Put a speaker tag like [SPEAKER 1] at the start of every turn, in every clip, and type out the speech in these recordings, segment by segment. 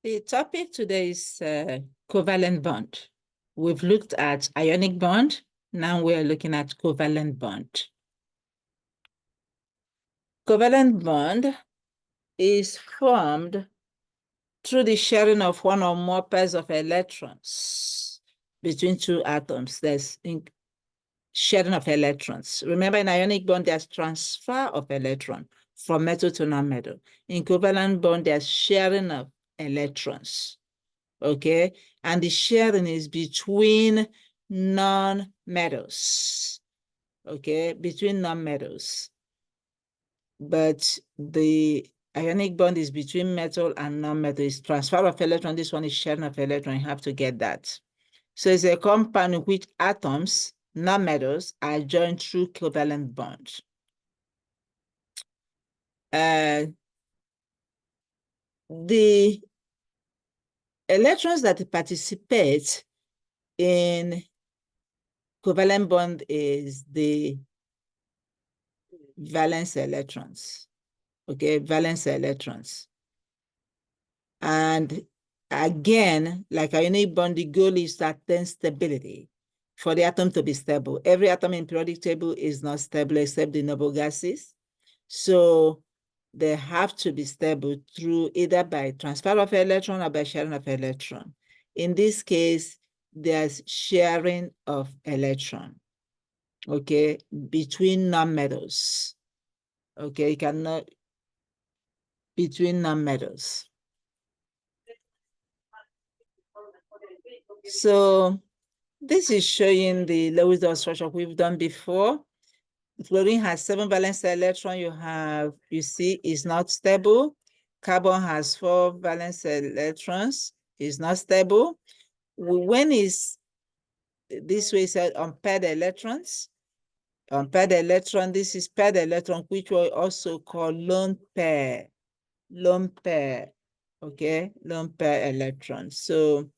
[SPEAKER 1] The topic today is covalent bond. We've looked at ionic bond. Now we're looking at covalent bond. Covalent bond is formed through the sharing of one or more pairs of electrons between two atoms. There's sharing of electrons. Remember, in ionic bond, there's transfer of electron from metal to non-metal. In covalent bond, there's sharing of electrons. Okay, and the sharing is between non-metals. Okay, between non-metals. But the ionic bond is between metal and non-metal. It's transfer of electron. This one is sharing of electron. You have to get that. So it's a compound in which atoms, non-metals, are joined through covalent bond. The electrons that participate in covalent bond is the valence electrons. Okay, valence electrons. And again, like ionic bond, the goal is to attain stability for the atom to be stable. Every atom in periodic table is not stable except the noble gases. So they have to be stable through either by transfer of electron or by sharing of electron. In this case, there's sharing of electron, okay, between non-metals. Okay, you cannot, between non-metals. So this is showing the Lewis-Dot structure we've done before. Fluorine has 7 valence electrons. You see, is not stable. Carbon has 4 valence electrons, is not stable. When is this way said unpaired electrons? Unpaired electron, this is paired electron, which we also call lone pair. Lone pair, okay? Lone pair electrons. So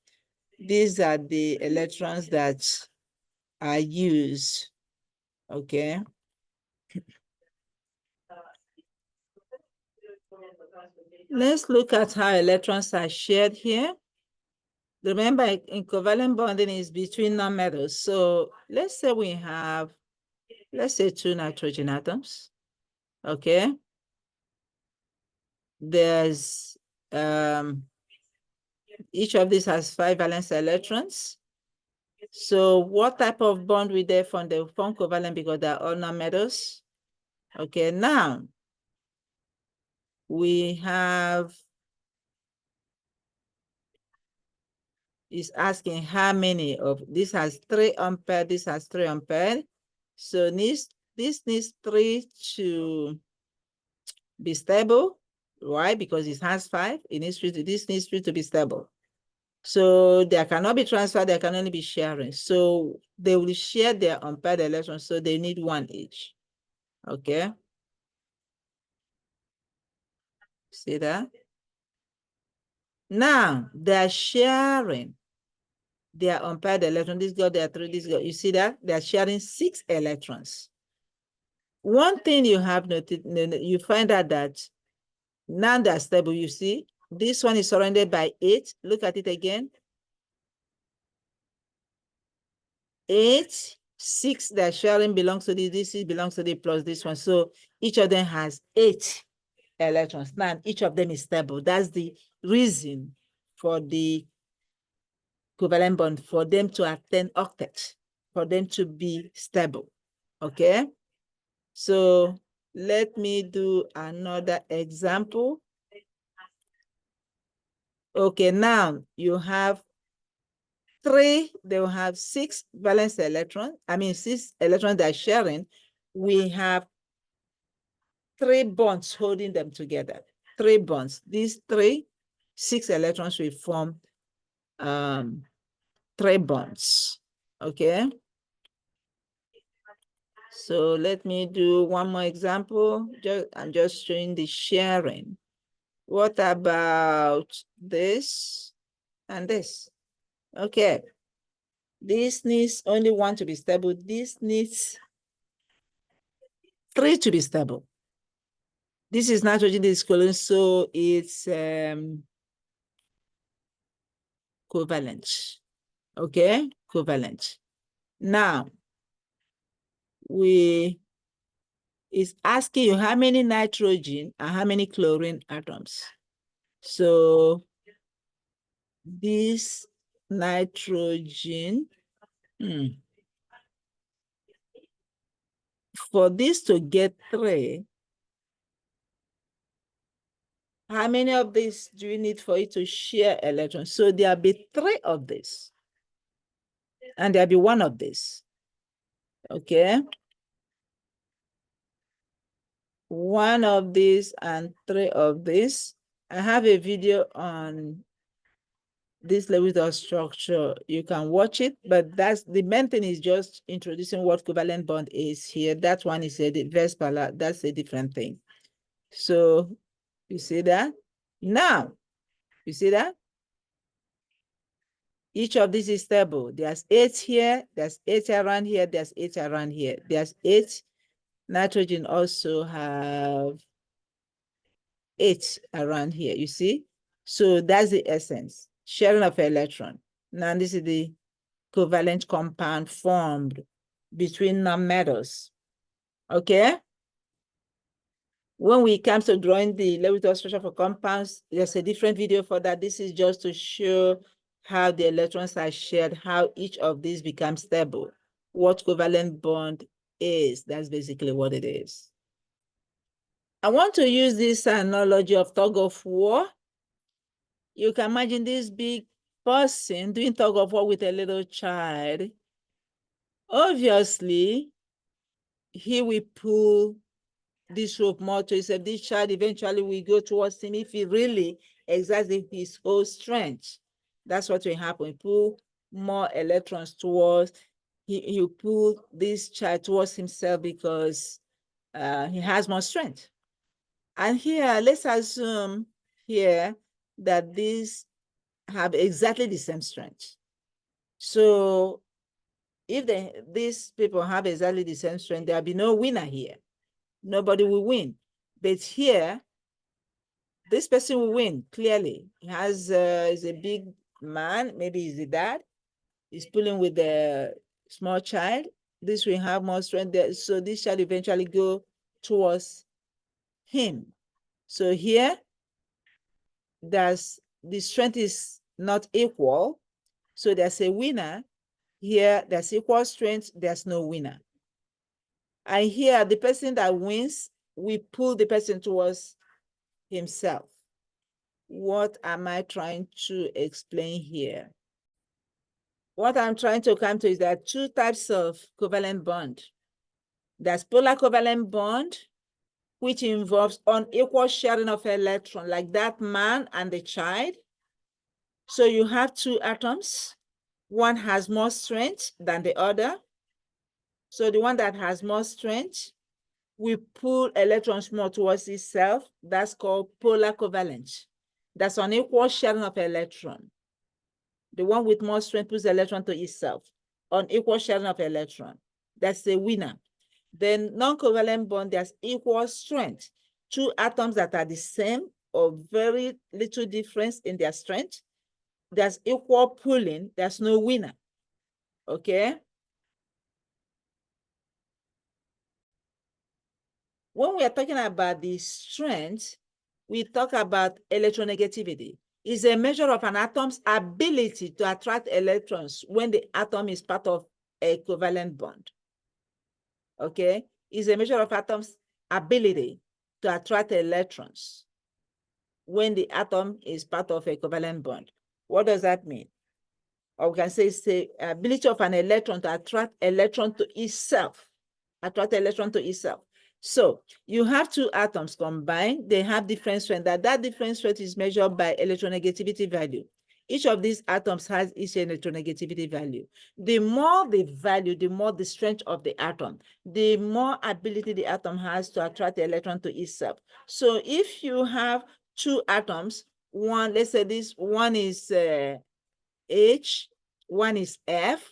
[SPEAKER 1] these are the electrons that are used, okay? Let's look at how electrons are shared here. Remember, in covalent bonding is between non-metals. So let's say we have, let's say 2 nitrogen atoms, okay? There's, each of these has 5 valence electrons. So what type of bond will they form? They will form covalent because they're all non-metals. Okay, now we have, is asking how many of, this has 3 ampere, this has 3 ampere. So this needs 3 to be stable. Why? Because it has 5. It needs 3 to, this needs 3 to be stable. So there cannot be transfer, there can only be sharing. So they will share their unpaired electrons, so they need 1 each. Okay. See that? Now they're sharing their unpaired electrons. This got their 3, this got, you see that? They're sharing 6 electrons. One thing you have noted, you find out that now they're stable, you see? This one is surrounded by 8. Look at it again. 8, 6 that sharing belongs to this belongs to the plus this one. So each of them has 8 electrons. Now each of them is stable. That's the reason for the covalent bond, for them to attain octet, for them to be stable. Okay? So let me do another example. Okay, now you have 3, they will have 6 valence electrons. 6 electrons they're sharing. We have 3 bonds holding them together. 3 bonds. These 6 electrons will form 3 bonds. Okay. So let me do one more example. I'm just showing the sharing. What about this and this? Okay. This needs only 1 to be stable. This needs 3 to be stable. This is nitrogen, this is chlorine, so it's covalent. Okay, covalent. Now, it's asking you how many nitrogen and how many chlorine atoms. So this nitrogen, for this to get 3, how many of these do you need for it to share electrons? So there'll be 3 of this, and there'll be 1 of this. Okay. 1 of this and 3 of this. I have a video on this Lewis structure. You can watch it, but that's the main thing is just introducing what covalent bond is here. That one is a reverse polar. That's a different thing. So you see that? Now, you see that? Each of these is stable. There's 8 here, there's 8 around here, there's 8 around here. There's 8. Nitrogen also have 8 around here, you see? So that's the essence, sharing of electron. Now this is the covalent compound formed between nonmetals, okay? When we come to drawing the Lewis structure for compounds, there's a different video for that. This is just to show how the electrons are shared, how each of these becomes stable. What covalent bond is, that's basically what it is. I want to use this analogy of tug of war. You can imagine this big person doing tug of war with a little child. Obviously, he will pull this rope more to himself. This child eventually will go towards him if he really exerts his whole strength. That's what will happen. He pull more electrons towards, he'll pull this child towards himself because he has more strength. And here, let's assume here that these have exactly the same strength. So if these people have exactly the same strength, there'll be no winner here. Nobody will win. But here, this person will win, clearly. He has, is a big man, maybe he's the dad. He's pulling with the small child. This will have more strength there. So this child eventually go towards him. So here, the strength is not equal. So there's a winner. Here, there's equal strength, there's no winner. And here, the person that wins, we pull the person towards himself. What am I trying to explain here? What I'm trying to come to is there are 2 types of covalent bond. There's polar covalent bond, which involves unequal sharing of electron, like that man and the child. So you have 2 atoms. One has more strength than the other. So the one that has more strength will pull electrons more towards itself. That's called polar covalent. That's unequal sharing of electron. The one with more strength pulls electron to itself. Unequal sharing of electron. That's the winner. Then non-covalent bond, there's equal strength. 2 atoms that are the same or very little difference in their strength. There's equal pulling. There's no winner. Okay? When we are talking about the strength, we talk about electronegativity. It's a measure of an atom's ability to attract electrons when the atom is part of a covalent bond. Okay? It's a measure of atom's ability to attract electrons when the atom is part of a covalent bond. What does that mean? Or we can say it's the ability of an electron to attract electron to itself. Attract electron to itself. So you have 2 atoms combined. They have different strength. That different strength is measured by electronegativity value. Each of these atoms has its electronegativity value. The more the value, the more the strength of the atom, the more ability the atom has to attract the electron to itself. So if you have 2 atoms, one, let's say this one is H, one is F,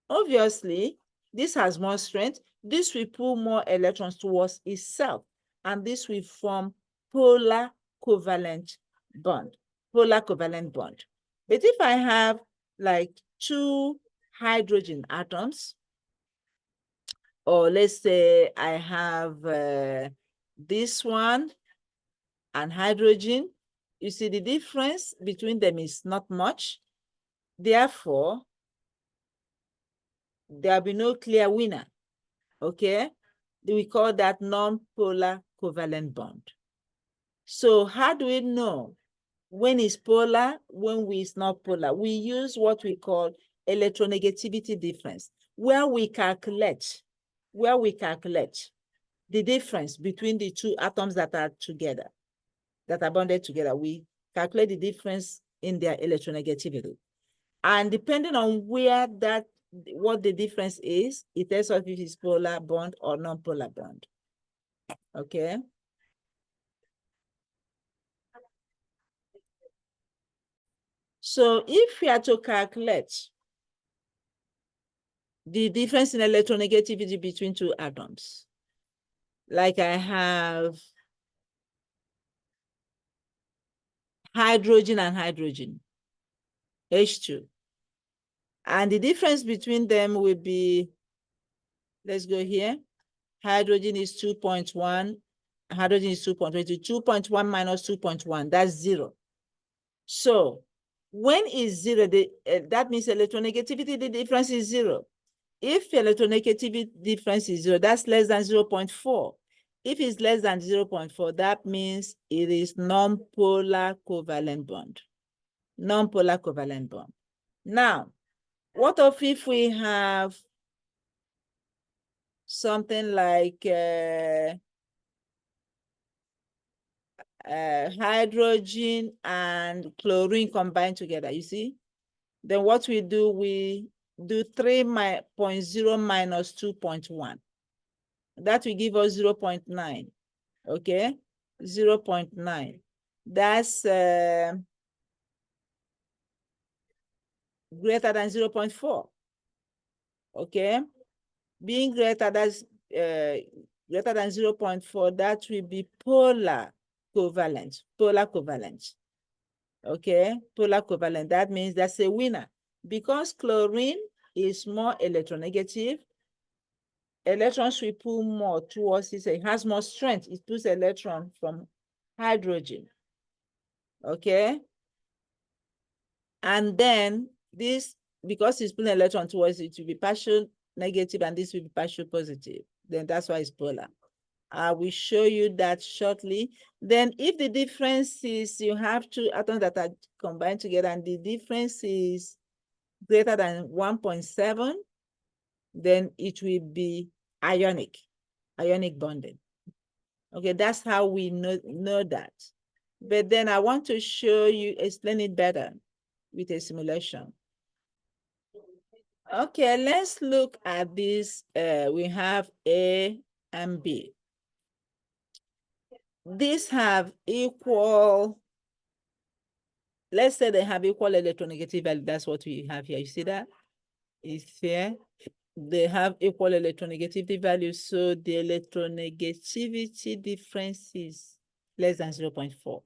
[SPEAKER 1] obviously, this has more strength. This will pull more electrons towards itself, and this will form polar covalent bond. Polar covalent bond. But if I have like 2 hydrogen atoms, or let's say I have this one and hydrogen, you see the difference between them is not much. Therefore, there'll be no clear winner, okay? We call that non-polar covalent bond. So how do we know when it's polar, when it's not polar? We use what we call electronegativity difference, where we calculate the difference between the 2 atoms that are together, that are bonded together. We calculate the difference in their electronegativity. And depending on what the difference is, it tells us if it's polar bond or non-polar bond. Okay. So if we are to calculate the difference in electronegativity between 2 atoms, like I have hydrogen and hydrogen, H2. And the difference between them will be, let's go here. Hydrogen is 2.1, hydrogen is 2.22, 2.1 minus 2.1, that's 0. So when is 0, that means electronegativity, the difference is 0. If electronegativity difference is 0, that's less than 0.4. If it's less than 0.4, that means it is non-polar covalent bond. Non-polar covalent bond. Now, what if we have something like hydrogen and chlorine combined together, you see? Then what we do 3.0 minus 2.1. That will give us 0.9, okay? 0.9. That's greater than 0.4, okay? Being greater than 0.4, that will be polar covalent, okay? Polar covalent, that means that's a winner. Because chlorine is more electronegative, electrons will pull more towards it. It has more strength. It pulls electron from hydrogen, okay? And then this, because it's pulling electron towards it, will be partial negative and this will be partial positive. Then that's why it's polar. I will show you that shortly. Then if the difference is, you have 2 atoms that are combined together and the difference is greater than 1.7, then it will be ionic bonding. Okay, that's how we know that. But then I want to show you, explain it better with a simulation. Okay, let's look at this. We have A and B. These have equal, let's say they have equal electronegativity value. That's what we have here. You see that? It's here. They have equal electronegativity value. So the electronegativity difference is less than 0.4.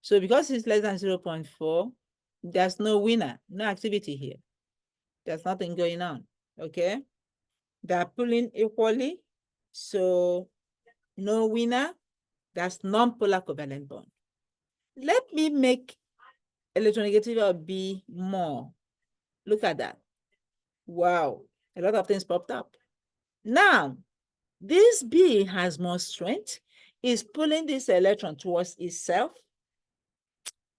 [SPEAKER 1] So because it's less than 0.4, there's no winner, no activity here. There's nothing going on, okay? They're pulling equally, so no winner. That's non-polar covalent bond. Let me make electronegativity of B more. Look at that. Wow, a lot of things popped up. Now, this B has more strength, is pulling this electron towards itself.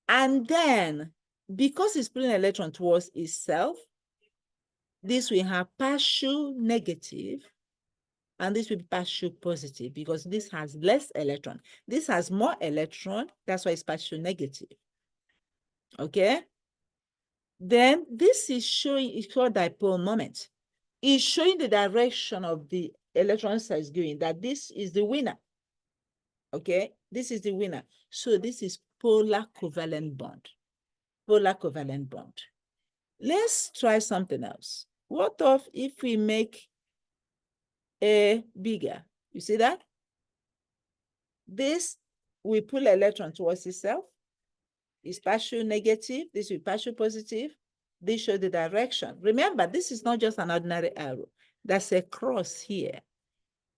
[SPEAKER 1] And then, because it's pulling electron towards itself, this will have partial negative, and this will be partial positive because this has less electron. This has more electron, that's why it's partial negative. Okay? Then this is showing, it's called dipole moment. It's showing the direction of the electron size going, that this is the winner. Okay? This is the winner. So this is polar covalent bond. Polar covalent bond. Let's try something else. What if we make A bigger? You see that? This will pull electron towards itself. is partial negative. This will be partial positive. This shows the direction. Remember, this is not just an ordinary arrow. That's a cross here,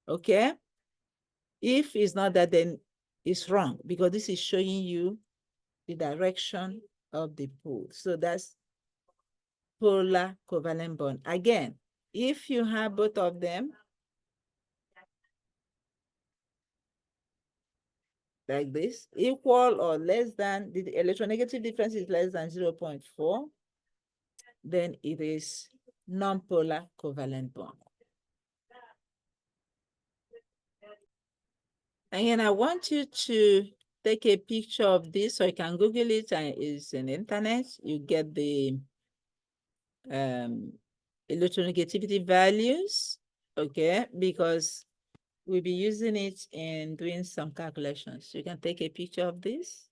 [SPEAKER 1] okay? If it's not that, then it's wrong because this is showing you the direction of the pole. So that's polar covalent bond. Again, if you have both of them, like this, equal or less than, the electronegative difference is less than 0.4, then it is non-polar covalent bond. And I want you to take a picture of this, so you can Google it, and it's in the internet. You get the electronegativity values, okay? Because we'll be using it in doing some calculations. You can take a picture of this,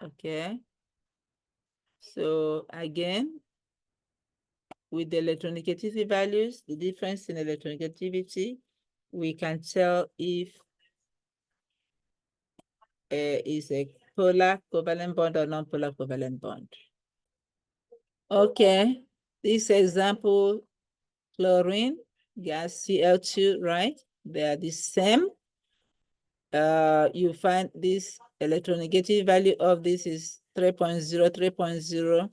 [SPEAKER 1] okay? So again, with the electronegativity values, the difference in electronegativity, we can tell if is a polar covalent bond or non-polar covalent bond. Okay, this example, chlorine, gas Cl2, right? They are the same. You find this electronegativity value of this is 3.0, 3.0.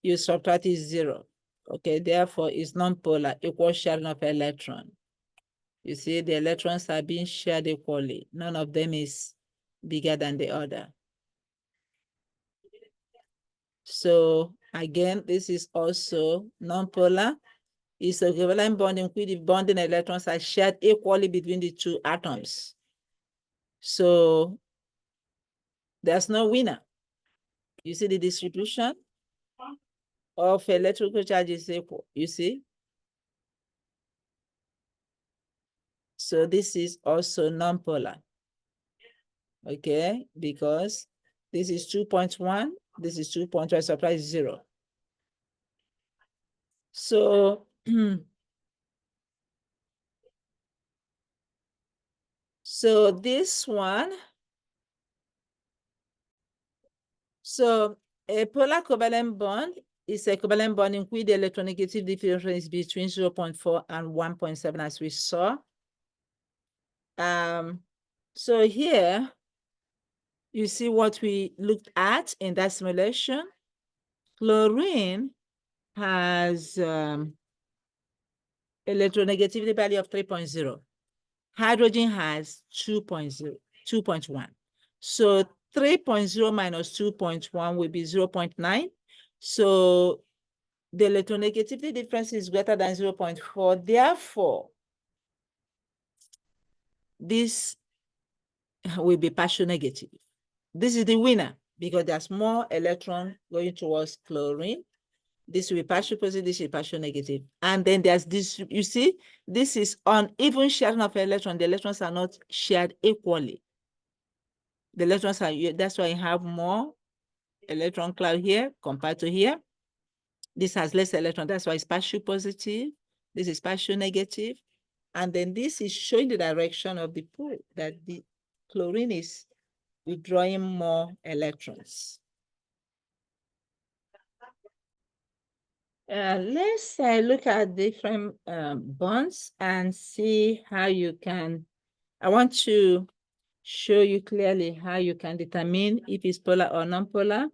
[SPEAKER 1] You subtract is 0. Okay, therefore it's non-polar, equal sharing of electron. You see, the electrons are being shared equally. None of them is bigger than the other. So again, this is also non-polar. It's a covalent bond in which the bonding electrons are shared equally between the two atoms. So there's no winner. You see the distribution of electrical charge is equal, you see? So this is also non-polar, okay? Because this is 2.1, this is 2.1, supply 0. So, so this one, so a polar covalent bond is a covalent bond in which the electronegative difference is between 0.4 and 1.7, as we saw. So here, you see what we looked at in that simulation. Chlorine has electronegativity value of 3.0. Hydrogen has 2.1. So 3.0 minus 2.1 will be 0.9. So the electronegativity difference is greater than 0.4. Therefore, this will be partial negative. This is the winner because there's more electron going towards chlorine. This will be partial positive, this is partial negative. And then there's this, you see, this is uneven sharing of electrons. The electrons are not shared equally. The electrons are, that's why you have more electron cloud here compared to here. This has less electron, that's why it's partial positive. This is partial negative. And then this is showing the direction of the pole, that the chlorine is withdrawing more electrons. Let's look at different bonds and see how you can, I want to show you clearly how you can determine if it's polar or non-polar.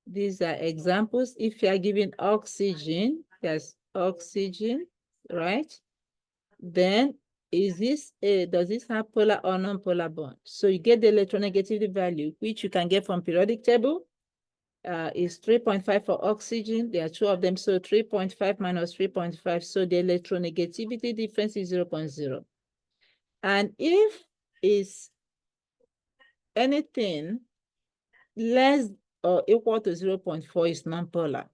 [SPEAKER 1] These are examples. If you are given oxygen, there's oxygen, right? Then does this have polar or non-polar bond? So you get the electronegativity value, which you can get from periodic table. Is 3.5 for oxygen. There are two of them, so 3.5 minus 3.5. So the electronegativity difference is 0.0. And if it's anything less or equal to 0.4 is non-polar.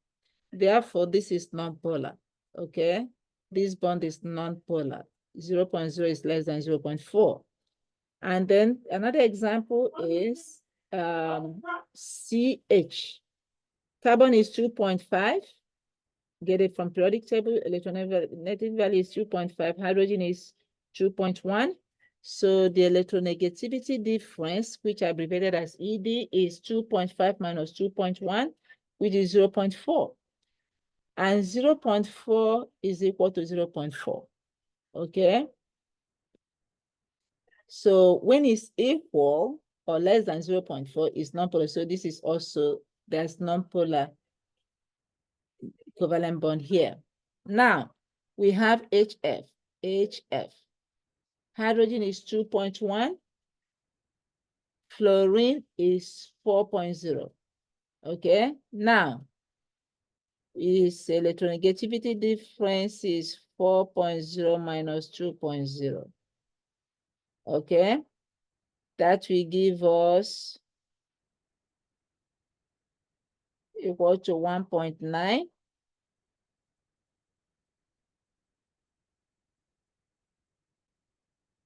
[SPEAKER 1] Therefore, this is non-polar, okay? This bond is non-polar. 0.0 is less than 0.4. And then another example is CH. Carbon is 2.5. Get it from periodic table. Electronegativity value is 2.5. Hydrogen is 2.1. So the electronegativity difference, which I abbreviated as ED, is 2.5 minus 2.1, which is 0.4. And 0.4 is equal to 0.4. Okay? So when it's equal or less than 0.4, it's nonpolar. So this is also, there's nonpolar covalent bond here. Now, we have HF. HF. Hydrogen is 2.1. Fluorine is 4.0. Okay? Now, its electronegativity difference is 4.0 minus 2.0. Okay? That will give us equal to 1.9.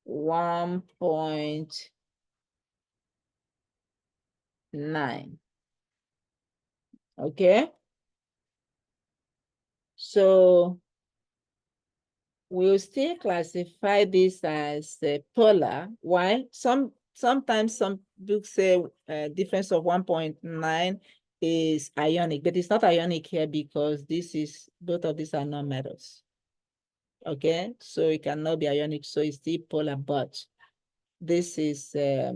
[SPEAKER 1] 1.9. Okay? So we'll still classify this as polar, while sometimes some books say difference of 1.9 is ionic, but it's not ionic here because both of these are non-metals. Okay, so it cannot be ionic, so it's still polar, but this is, that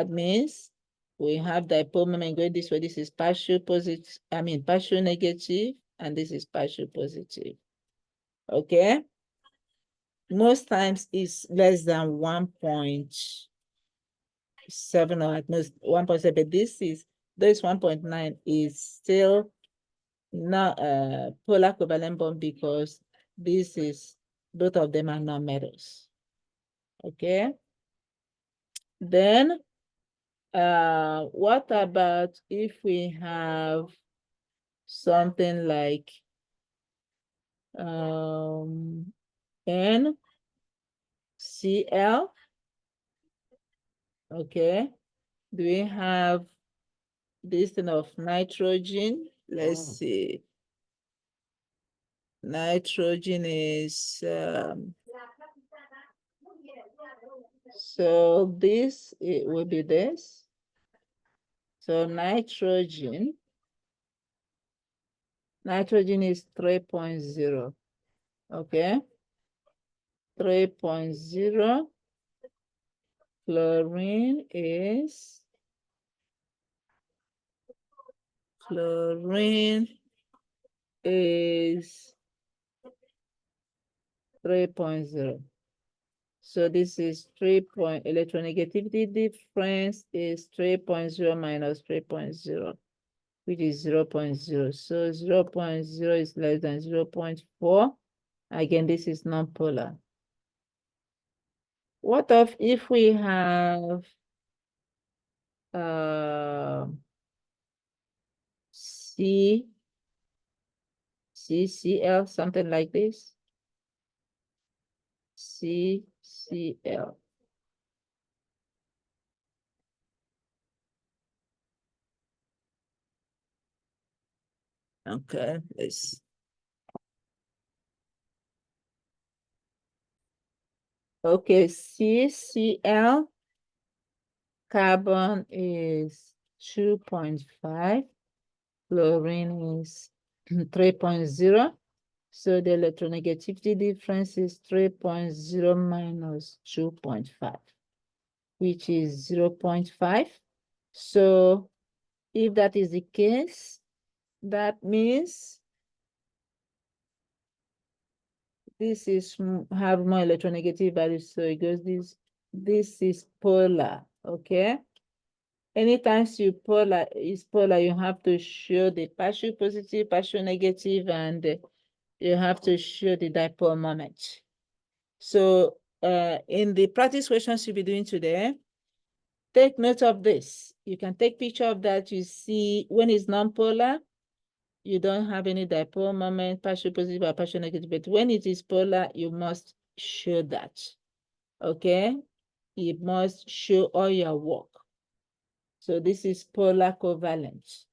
[SPEAKER 1] means we have dipole moment going this way. This is partial positive, partial negative, and this is partial positive. Okay? Most times it's less than 1.7 or at most 1.7, but this 1.9 is still not a polar covalent bond because both of them are non-metals. Okay? Then what about if we have something like NCl? Okay. Do we have this thing of nitrogen? Let's see. Nitrogen is, so this, it will be this. So nitrogen is 3.0, okay? 3.0. Chlorine is 3.0. So this is electronegativity difference is 3.0 minus 3.0, which is 0.0. So 0.0 is less than 0.4. Again, this is non-polar. What if we have CCl, something like this? CCl. Okay, let's. Okay, CCl, carbon is 2.5, fluorine is 3.0. So the electronegativity difference is 3.0 minus 2.5, which is 0.5. So if that is the case, that means this is have more electronegative values. So it goes this is polar, okay? Anytime is polar, you have to show the partial positive, partial negative, and you have to show the dipole moment. So in the practice questions you'll be doing today, take note of this. You can take picture of that. You see when it's non-polar, you don't have any dipole moment, partial positive or partial negative. But when it is polar, you must show that. Okay? You must show all your work. So this is polar covalent.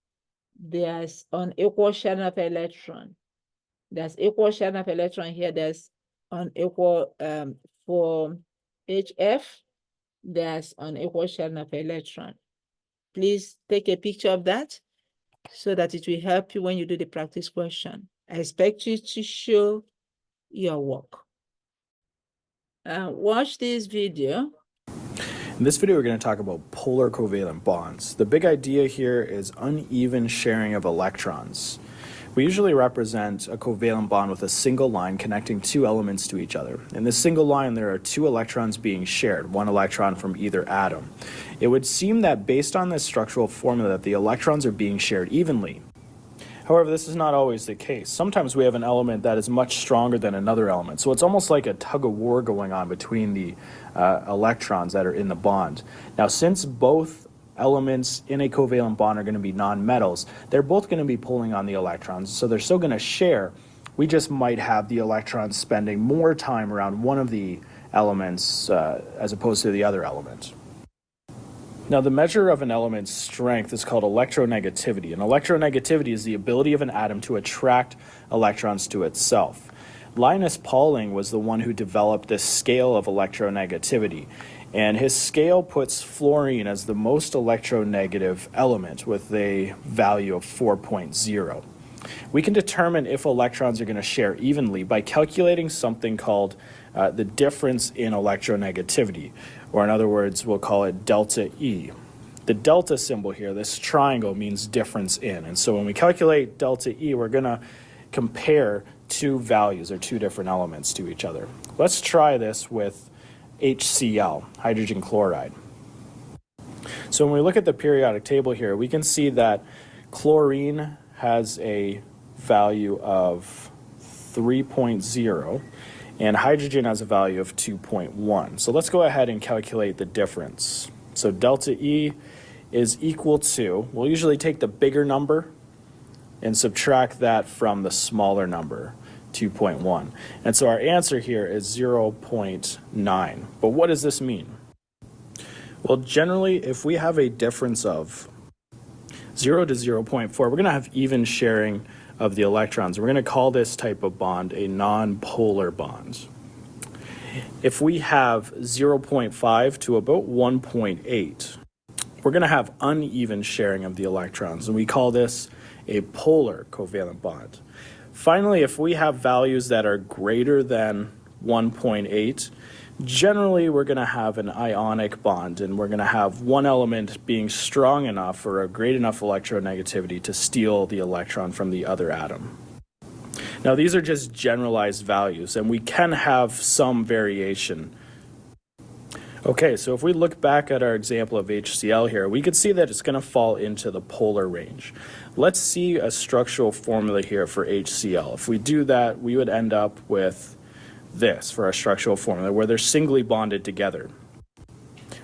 [SPEAKER 1] There's unequal sharing of electron. There's equal sharing of electron here. There's unequal for HF. There's unequal sharing of electron. Please take a picture of that so that it will help you when you do the practice question. I expect you to show your work. Watch this video.
[SPEAKER 2] In this video, we're going to talk about polar covalent bonds. The big idea here is uneven sharing of electrons. We usually represent a covalent bond with a single line connecting two elements to each other. In this single line, there are two electrons being shared, one electron from either atom. It would seem that based on this structural formula that the electrons are being shared evenly. However, this is not always the case. Sometimes we have an element that is much stronger than another element. So it's almost like a tug of war going on between the electrons that are in the bond. Now, since both elements in a covalent bond are going to be nonmetals, they're both going to be pulling on the electrons, so they're still going to share. We just might have the electrons spending more time around one of the elements as opposed to the other element. Now, the measure of an element's strength is called electronegativity, and electronegativity is the ability of an atom to attract electrons to itself. Linus Pauling was the one who developed this scale of electronegativity, and his scale puts fluorine as the most electronegative element with a value of 4.0. We can determine if electrons are going to share evenly by calculating something called the difference in electronegativity, or in other words, we'll call it delta E. The delta symbol here, this triangle, means difference in, and so when we calculate delta E, we're going to compare two values or two different elements to each other. Let's try this with HCl, hydrogen chloride. So when we look at the periodic table here, we can see that chlorine has a value of 3.0 and hydrogen has a value of 2.1. So let's go ahead and calculate the difference. So delta E is equal to, we'll usually take the bigger number and subtract that from the smaller number, 2.1. And so our answer here is 0.9. But what does this mean? Well, generally, if we have a difference of 0 to 0.4, we're going to have even sharing of the electrons. We're going to call this type of bond a non-polar bond. If we have 0.5 to about 1.8, we're going to have uneven sharing of the electrons, and we call this a polar covalent bond. Finally, if we have values that are greater than 1.8, generally we're going to have an ionic bond, and we're going to have one element being strong enough or a great enough electronegativity to steal the electron from the other atom. Now, these are just generalized values, and we can have some variation. Okay, so if we look back at our example of HCl here, we could see that it's going to fall into the polar range. Let's see a structural formula here for HCl. If we do that, we would end up with this for our structural formula, where they're singly bonded together.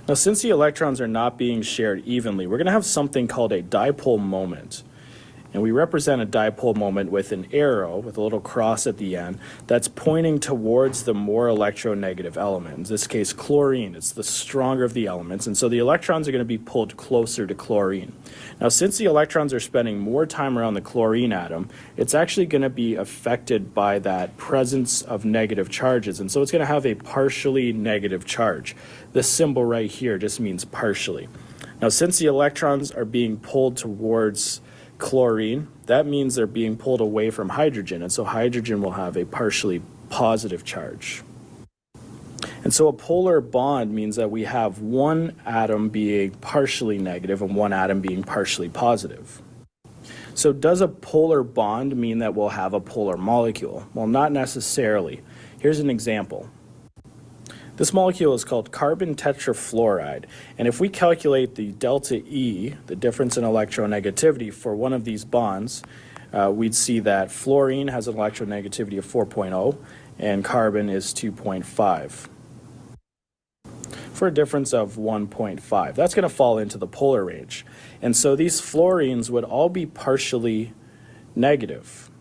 [SPEAKER 2] Now, since the electrons are not being shared evenly, we're going to have something called a dipole moment. And we represent a dipole moment with an arrow with a little cross at the end that's pointing towards the more electronegative element. In this case, chlorine. It's the stronger of the elements, and so the electrons are going to be pulled closer to chlorine. Now, since the electrons are spending more time around the chlorine atom, it's actually going to be affected by that presence of negative charges, and so it's going to have a partially negative charge. This symbol right here just means partially. Now, since the electrons are being pulled towards chlorine, that means they're being pulled away from hydrogen, and so hydrogen will have a partially positive charge. And so a polar bond means that we have one atom being partially negative and one atom being partially positive. So does a polar bond mean that we'll have a polar molecule? Well, not necessarily. Here's an example. This molecule is called carbon tetrafluoride, and if we calculate the delta E, the difference in electronegativity for one of these bonds, we'd see that fluorine has an electronegativity of 4.0 and carbon is 2.5 for a difference of 1.5. That's going to fall into the polar range, and so these fluorines would all be partially negative,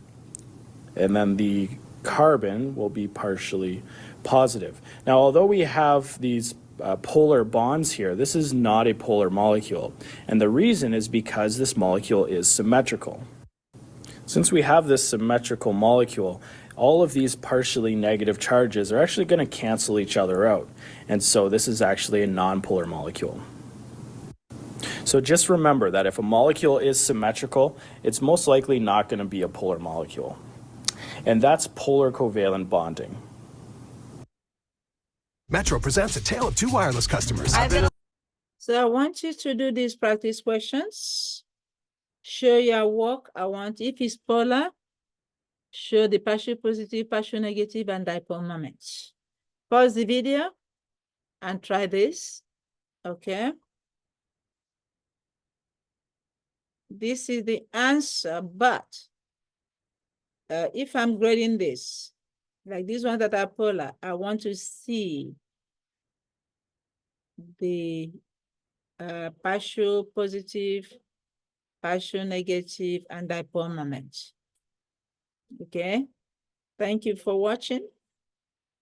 [SPEAKER 2] and then the carbon will be partially positive. Now, although we have these polar bonds here, this is not a polar molecule, and the reason is because this molecule is symmetrical. Since we have this symmetrical molecule, all of these partially negative charges are actually going to cancel each other out. And so this is actually a nonpolar molecule. So just remember that if a molecule is symmetrical, it's most likely not going to be a polar molecule. And that's polar covalent bonding.
[SPEAKER 3] Metro presents A Tale of Two Wireless Customers.
[SPEAKER 1] So I want you to do these practice questions. Show your work. I want, if it's polar, show the partial positive, partial negative, and dipole moments. Pause the video and try this, okay? This is the answer, but if I'm grading this, like these ones that are polar, I want to see the partial positive, partial negative, and dipole moment. Okay, thank you for watching.